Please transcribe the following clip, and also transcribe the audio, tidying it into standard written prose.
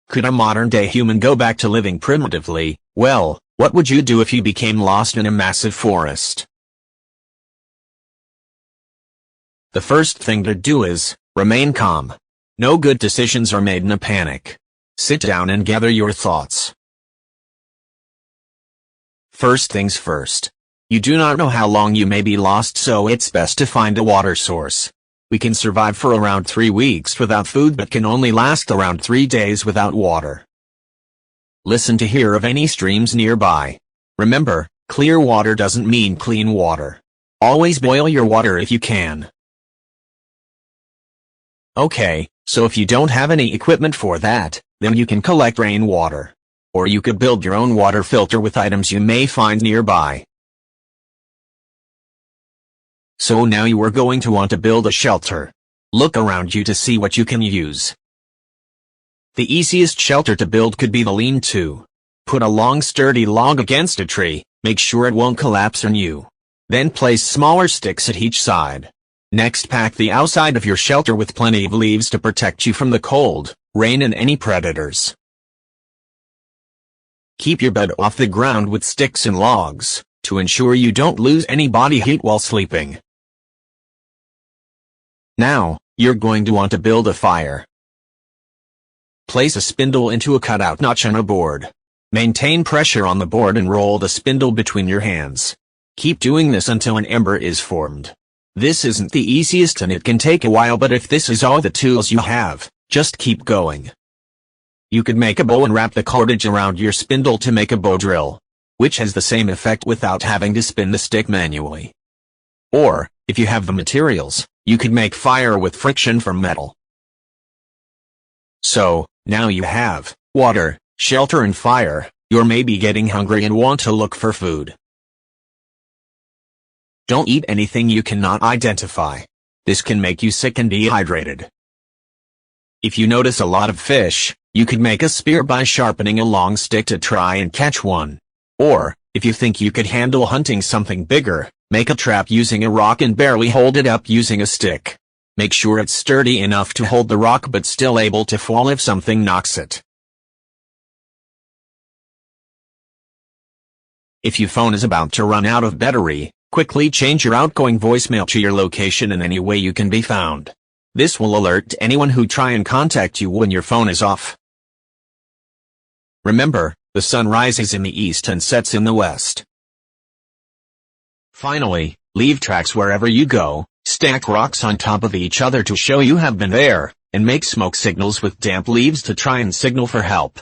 Could a modern-day human go back to living primitively? Well, what would you do if you became lost in a massive forest? The first thing to do is, remain calm. No good decisions are made in a panic. Sit down and gather your thoughts. First things first. You do not know how long you may be lost, so it's best to find a water source. We can survive for around 3 weeks without food but can only last around 3 days without water. Listen to hear of any streams nearby. Remember, clear water doesn't mean clean water. Always boil your water if you can. Okay, so if you don't have any equipment for that, then you can collect rainwater. Or you could build your own water filter with items you may find nearby. So now you are going to want to build a shelter. Look around you to see what you can use. The easiest shelter to build could be the lean-to. Put a long sturdy log against a tree, make sure it won't collapse on you. Then place smaller sticks at each side. Next, pack the outside of your shelter with plenty of leaves to protect you from the cold, rain and any predators. Keep your bed off the ground with sticks and logs, to ensure you don't lose any body heat while sleeping. Now, you're going to want to build a fire. Place a spindle into a cutout notch on a board. Maintain pressure on the board and roll the spindle between your hands. Keep doing this until an ember is formed. This isn't the easiest and it can take a while, but if this is all the tools you have, just keep going. You could make a bow and wrap the cordage around your spindle to make a bow drill, which has the same effect without having to spin the stick manually. Or, if you have the materials, you could make fire with friction from metal. So, now you have water, shelter and fire. You're maybe getting hungry and want to look for food. Don't eat anything you cannot identify. This can make you sick and dehydrated. If you notice a lot of fish, you could make a spear by sharpening a long stick to try and catch one. Or, if you think you could handle hunting something bigger, make a trap using a rock and barely hold it up using a stick. Make sure it's sturdy enough to hold the rock but still able to fall if something knocks it. If your phone is about to run out of battery, quickly change your outgoing voicemail to your location in any way you can be found. This will alert anyone who try and contact you when your phone is off. Remember, the sun rises in the east and sets in the west. Finally, leave tracks wherever you go, stack rocks on top of each other to show you have been there, and make smoke signals with damp leaves to try and signal for help.